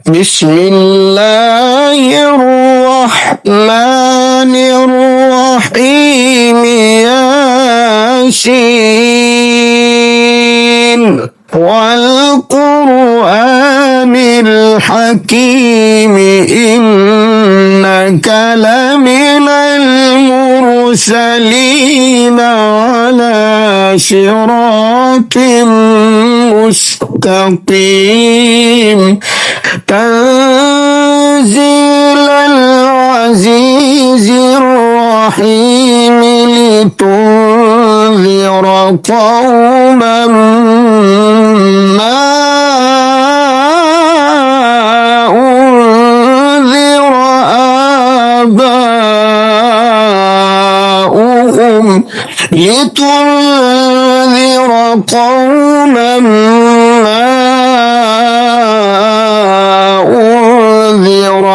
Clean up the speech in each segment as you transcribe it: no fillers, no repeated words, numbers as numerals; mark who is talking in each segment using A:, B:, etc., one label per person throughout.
A: بسم الله الرحمن الرحيم ياسين والقرآن الحكيم إنك لمن المرسلين على صراط مستقيم تنزيل العزيز الرحيم لتنذر قوما ما أنذر آباؤهم لتنذر قوما ما أنذر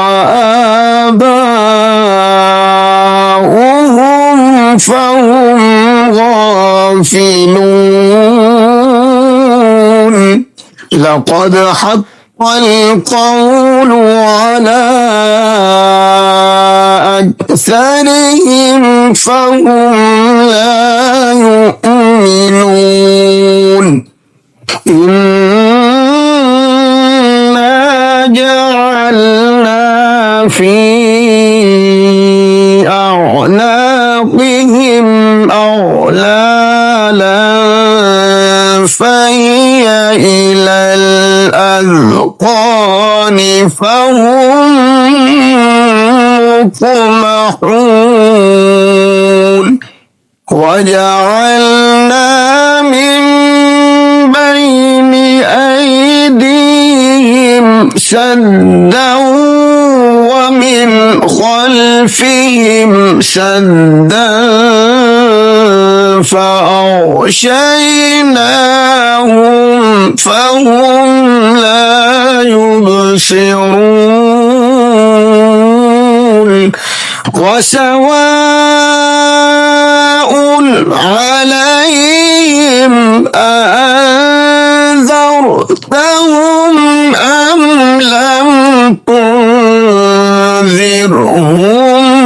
A: آباؤهم فهم غافلون لقد حق القول على أكثرهم فهم لا يؤمنون إنا جعلنا في أعناقهم أغلالا فهي إلى الأذقان فهم مقمحون وجعلنا من بين أيديهم سدا ومن خلفهم سدا فأغشيناهم فهم لا يبصرون وسواء عليهم أأنذرتهم أم لم تنذرهم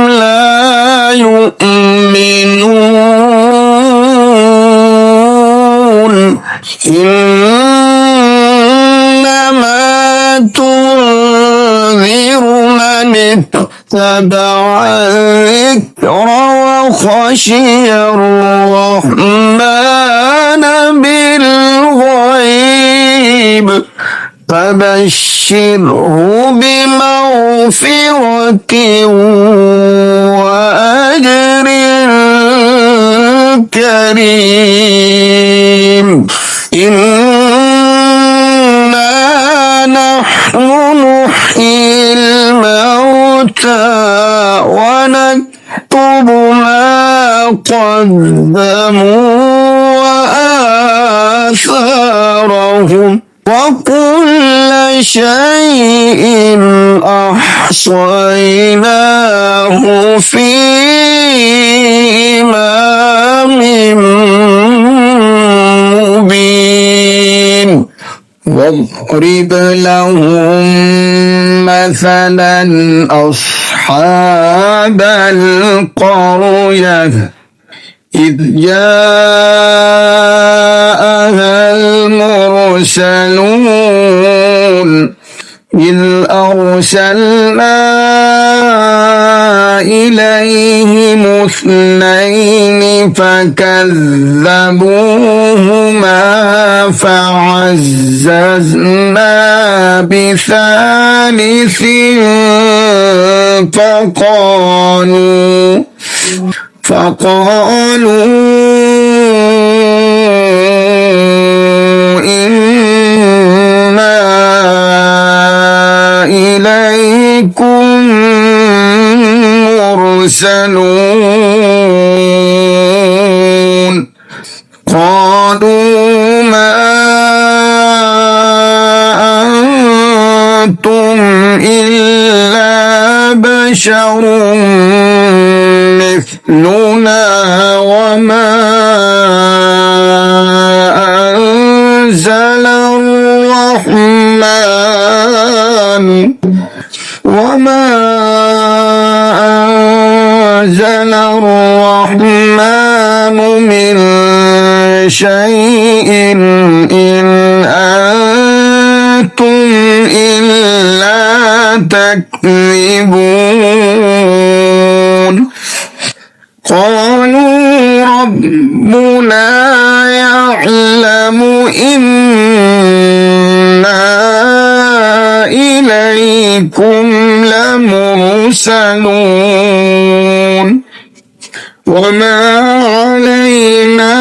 A: لا يؤمنون إنما تنذر من اتبع الذكر وخشي الرحمن بالغيب فبشره بمغفرة وأجر كريم إنا نحن نحيي الموتى ونكتب ما قدموا وآثارهم وكل شيء أحصيناه في إمام مبين واضرب لهم مثلا أصحاب القرية إذ جاءها المرسلون إذ أرسلنا إليهم اثنين فكذبوهما فعززنا بثالث فقالوا إنا إليكم مرسلون قالوا ما أنتم إلا بشر مثلنا وما أنزل الرحمن وما أنزل الرحمن من شيء إن أنتم إلا تكذبون قالوا ربنا يعلم إنا إليكم لمرسلون وما علينا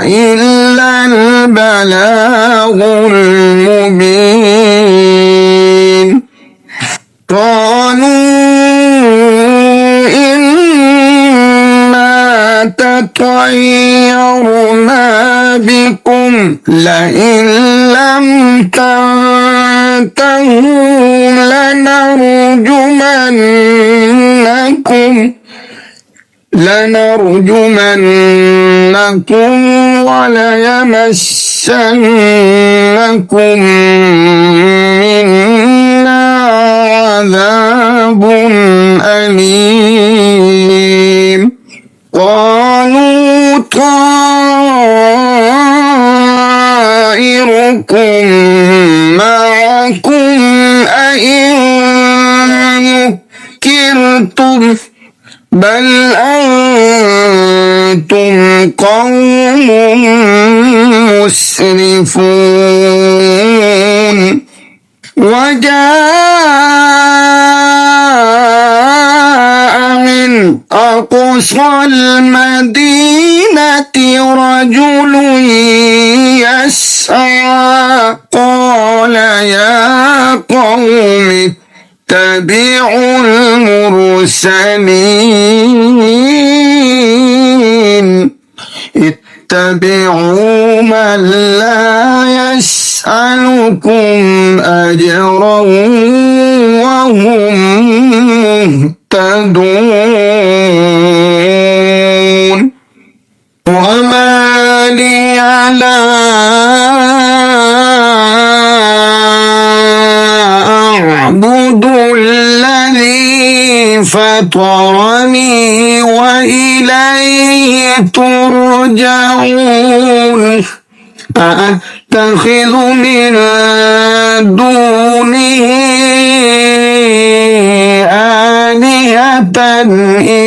A: إلا البلاغ المبين قالوا إنا تطيرنا بكم لئن لم تنتهوا لنرجمنكم وليمسنكم منا عذاب أليم قالوا طائركم معكم أئن ذكرتم بل أنتم قوم مسرفون وجاء من أقصى المدينة رجل يسعى قال يا قوم اتبعوا المرسلين اتبعوا من لا يسألكم أجرا وهم مهتدون وما لي لا أعبد الذي فطرني وإليه ترجعون أأتخذ من دونه آلهة إن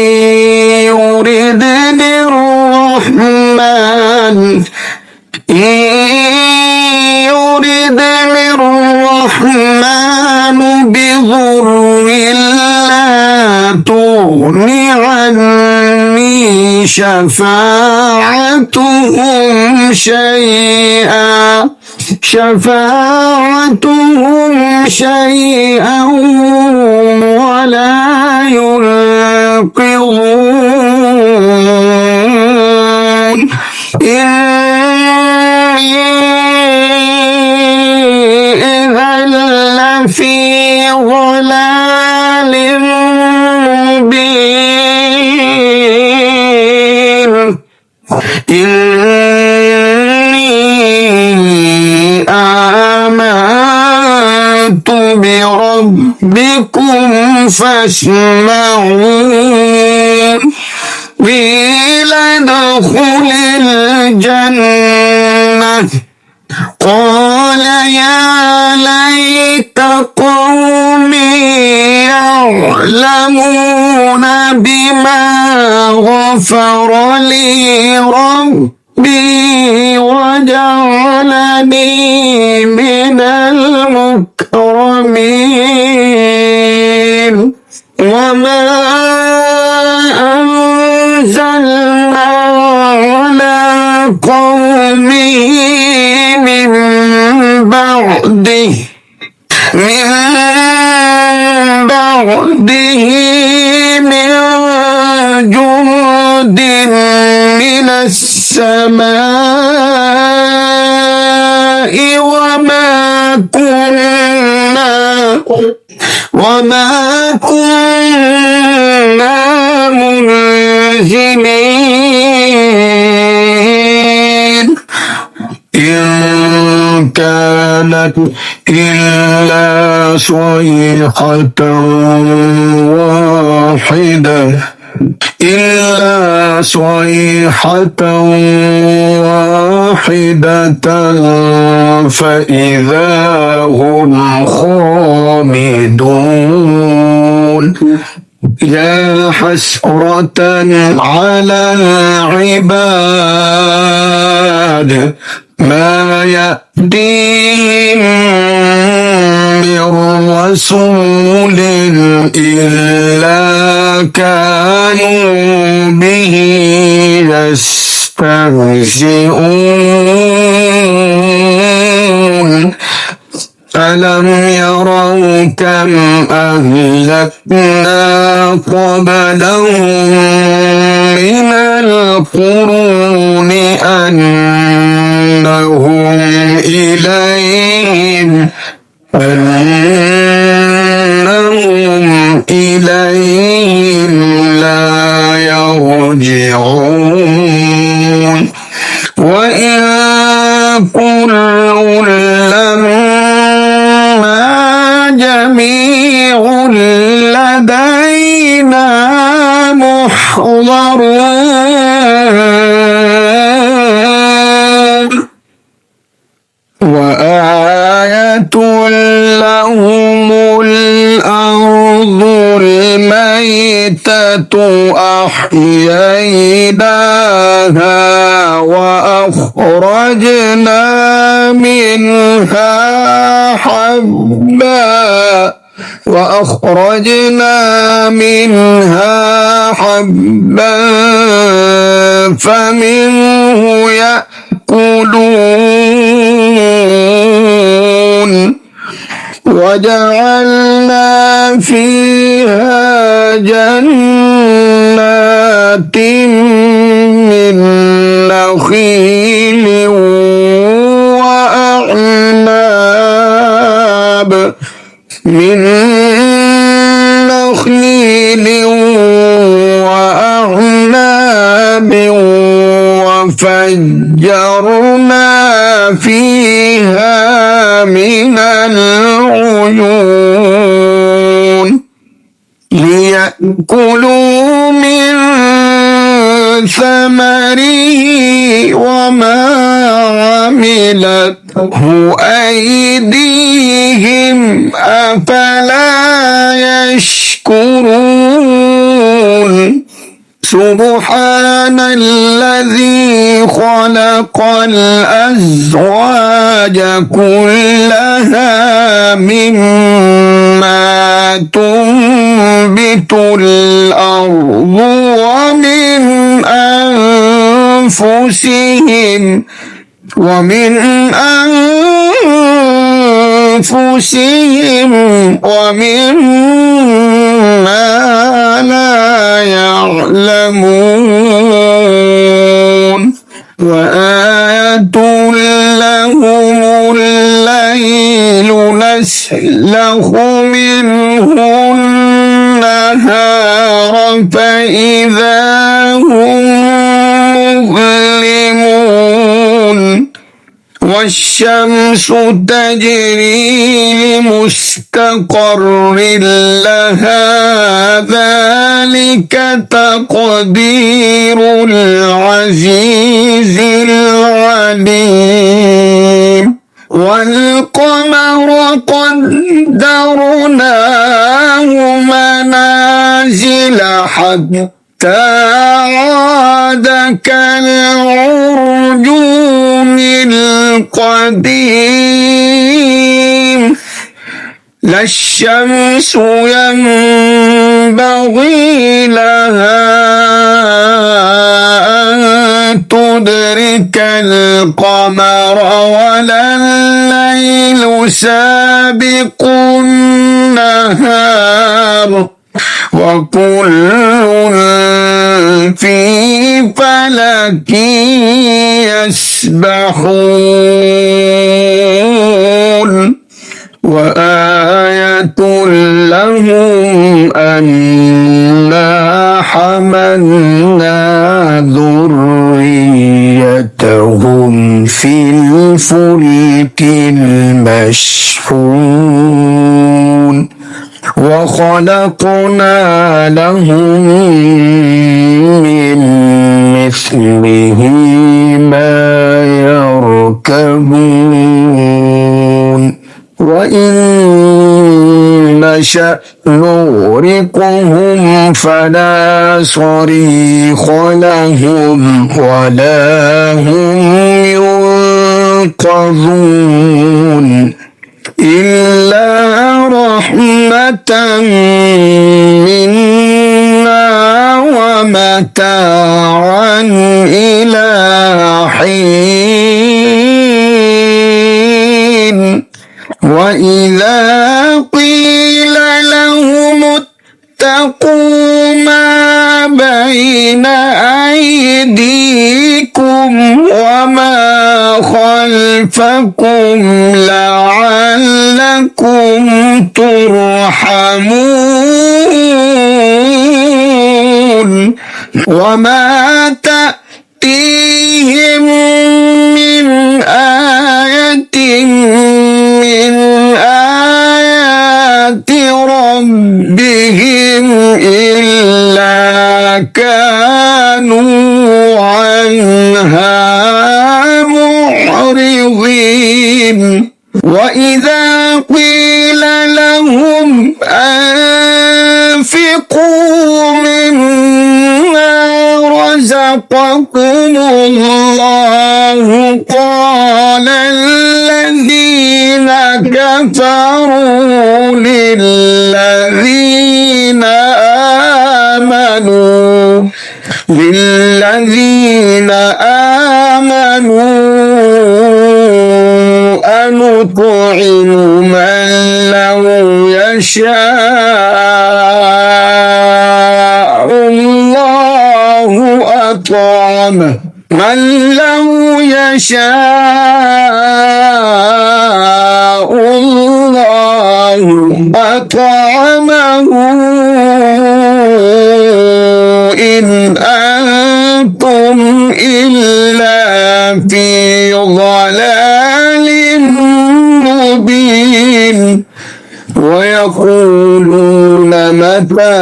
A: يردني الرحمن بضر لا تغن عني شفاعتهم شيئا ولا ينقذون إني إذا لفي ضلال مبين إني آمنت بربكم فاسمعون قيل ادخل الجنة قال يا ليت قومي يعلمون بما غفر لي ربي وجعلني من المكرمين وما أنزلنا على قومه من بعده من جند من السماء وما كنا منزلين إن كانت إلا صيحة واحدة فإذا هم خامدون يا حسرة على العباد ما يأتيهم من رسول إلا كانوا به يستهزئون ألم يروا كم أهلكنا قبلهم من القرون أنهم إليهم لا يرجعون وإن كل لما جميع لدينا محضرون وآية لهم الأرض الميتة أحييناها وأخرجنا منها حبا فمنه يأكلون وجعلنا فيها جنات من نخيل وأعناب وفجرنا فيها من العيون ليأكلوا من ثمره وما عملته أيديهم أفلا يشكرون سبحان الذي خلق الأزواج كلها مما تنبت الأرض ومن أنفسهم ومما لا يعلمون وآية لهم الليل نسلخ منه النهار فإذا هم مظلمون والشمس تجري لمستقر لها ذلك تقدير العزيز العليم والقمر قدرناه منازل حتى عاد كالعرجون القديم لا الشمس ينبغي لها أن تدرك القمر ولا الليل سابق النهار وكل في فلك يسبحون وآية لهم أنا حملنا ذريتهم في الفلك المشحون وخلقنا لهم من مثله ما يركبون وإن نشأ نغرقهم فلا صريخ لهم ولا هم ينقذون إلا رحمة منا ومتاعا إلى حين وإذا قيل لهم اتقوا ما بين أيديكم وما خلفكم لعلكم ترحمون وما تأتيهم من آية من آيات ربهم إلا كانوا عنها معرضين وإذا قيل لهم أنفقوا مما رزقكم الله قال الذين كفروا للذين آمنوا أنطعم من لو يشاء الله أطعمه من لو يشاء الله أطعمه إن أنتم إلا في ضلال مبين ويقولون متى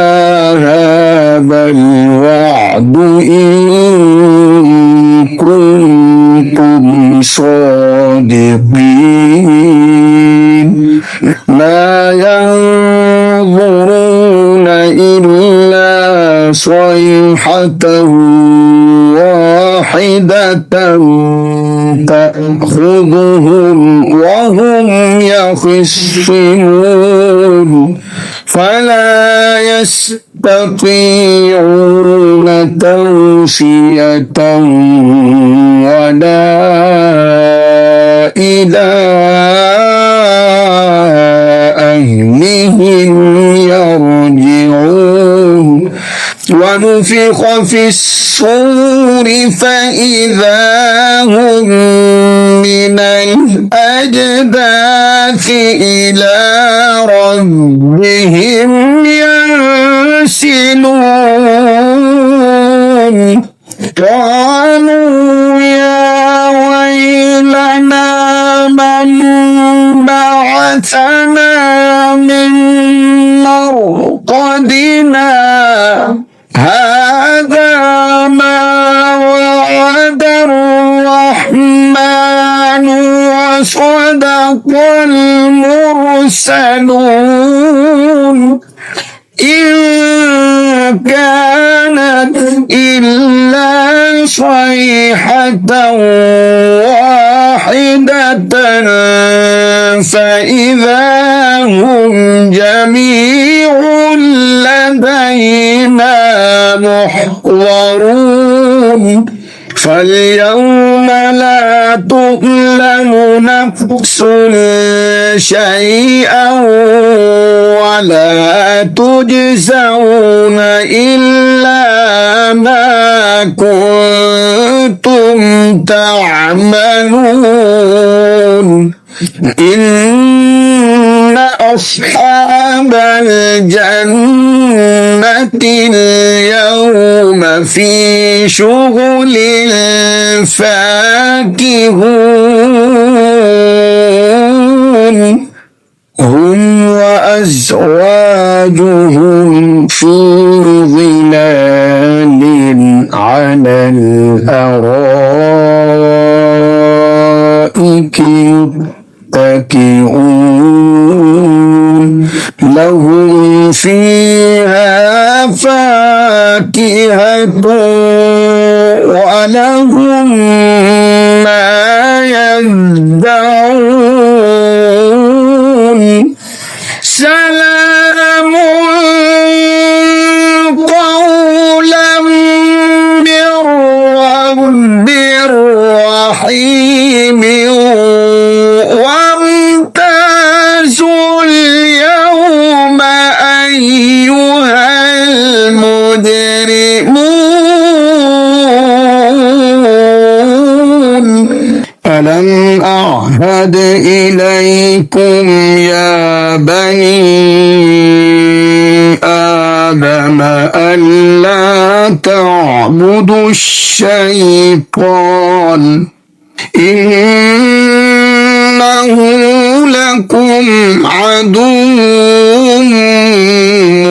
A: هذا الوعد إن كنتم صادقين ما ينظرون إلا صيحة واحدة تأخذهم وهم يخصمون فلا يستطيعون توصية ولا إلى أهلهم يرجعون ونفخ في الصور فإذا هم من الأجداث إلى ربهم ينسلون قالوا يا ويلنا من بعثنا من مرقدنا هذا ما وعد الرحمن وصدق المرسلون إن كانت إلا صيحة واحدة فإذا هم جميع لدينا محضرون فاليوم لا تظلم نفس شيئا ولا تجزون إلا ما كنتم تعملون إن أصحاب الجنة اليوم في شغل فاكهون هم وأزواجهم في ظلال على الأرائك متكئون لهم فيها فاكهة ولهم ما يدعون سلام قولا من رب رحيم وامتازوا اليوم أيها المجرمون ألم أعهد إليكم يا بني آدم ألا تعبدوا الشيطان إنه لكم عدو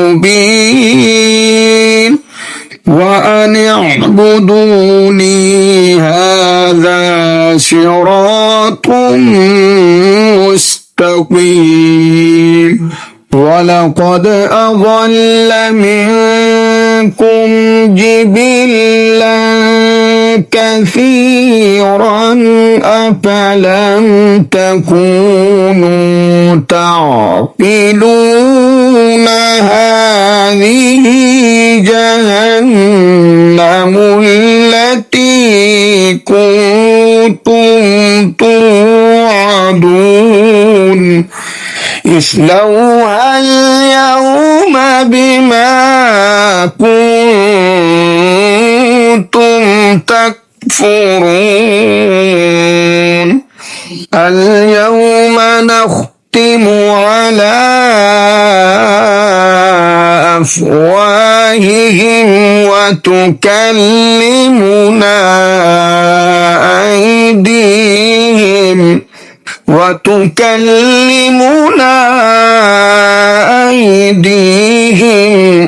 A: مبين وأن اعبدوني هذا صراط مستقيم ولقد أضل منكم جبلا كثيرا أفلم تكونوا تعقلون هذه جهنم التي كنتم توعدون اصلوها اليوم بما كنتم تكفرون اليوم نختم على أفواههم وتكلمنا أيديهم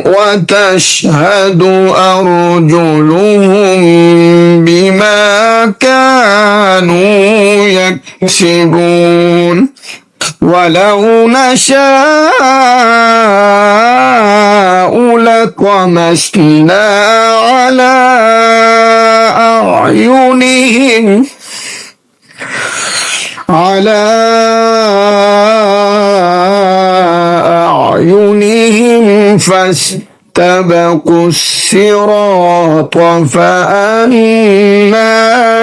A: وتشهد أرجلهم بما كانوا يكسبون ولو نشاء لطمسنا على أعينهم فاستبقوا الصراط فأنى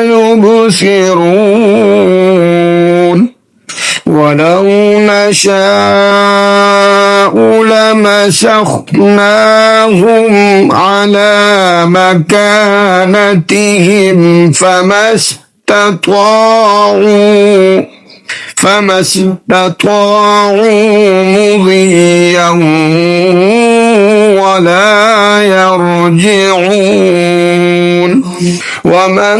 A: يبصرون ولو نشاء لمسخناهم على مكانتهم فما استطاعوا مضيا ولا يرجعون ومن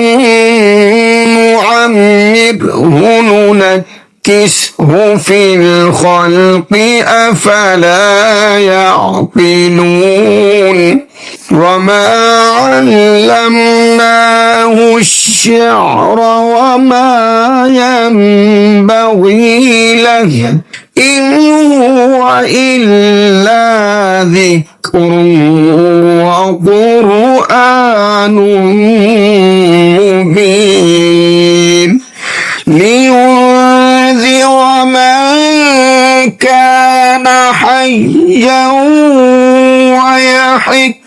A: نعمره ننكسه في الخلق أفلا يعقلون وما علمناه الشعر وما ينبغي له إن هو إلا ذكر وقرآن مبين لينذر من كان حيا ويحق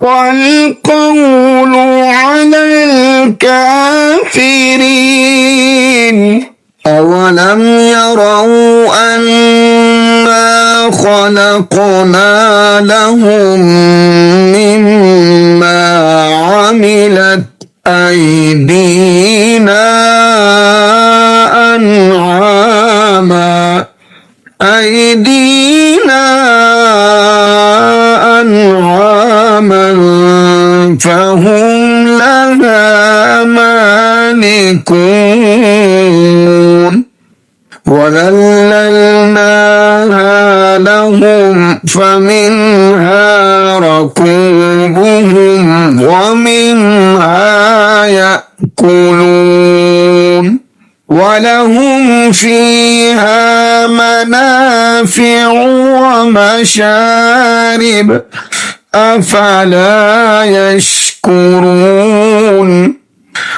A: والقول على الكافرين أولم يروا أنا خلقنا لهم مما عملت أيدينا أيدينا أنعاما فهم لها مالكون وذللناها لهم فمنها ركوبهم ومنها يأكلون ولهم فيها منافع ومشارب أفلا يشكرون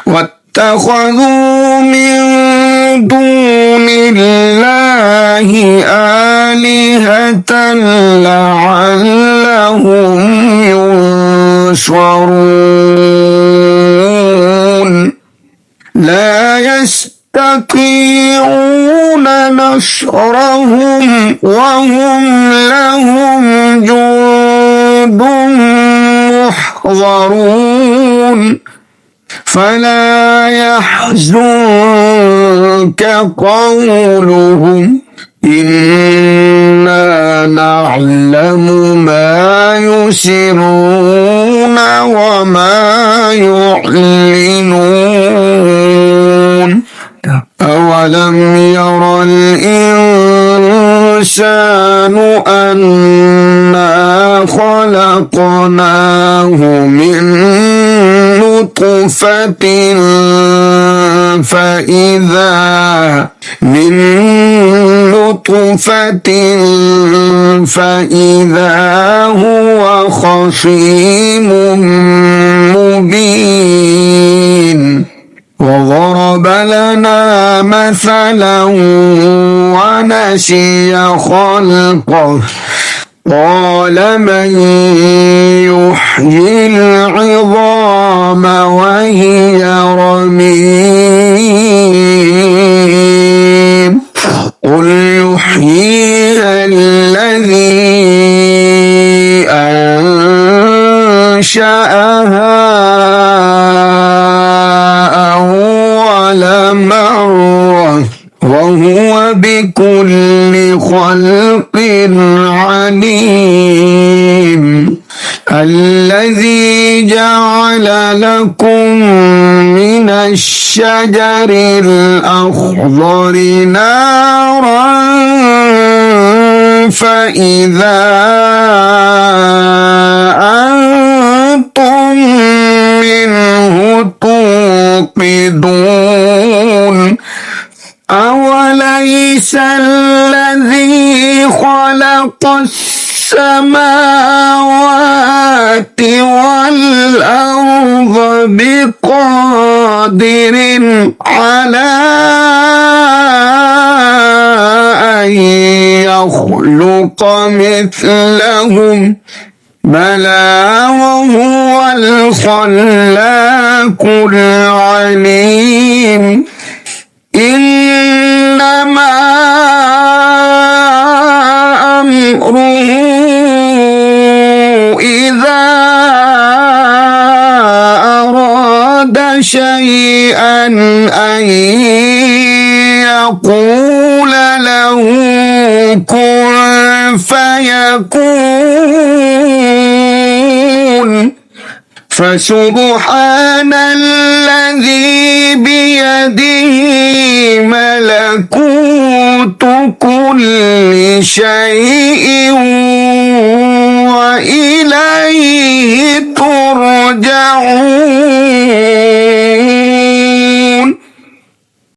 A: واتخذوا من دون الله آلهة لعلهم ينصرون لا يستطيعون نصرهم وهم لهم جند محضرون فلا يحزنك قولهم إنا نعلم ما يسرون وما يعلنون أولم ير الإنسان أنا خلقناه من نطفة فإذا هو خصيم مبين وضرب لنا مثلا ونسي خلقه قال من يحيي العظام وهي رميم قل يحييها الذي أنشأها أول مرة وهو بكل خلق عليم الذي جعل لكم من الشجر الأخضر نارا فإذا أنتم منه توقدون أوليس الذي خلق السماوات والأرض بقادر على أن يخلق مثلهم بلى وهو الخلاق العليم إنما أمره إذا أراد شيئا أن يقول له كن فيكون فسبحان الذي بيده ملكوت كل شيء وإليه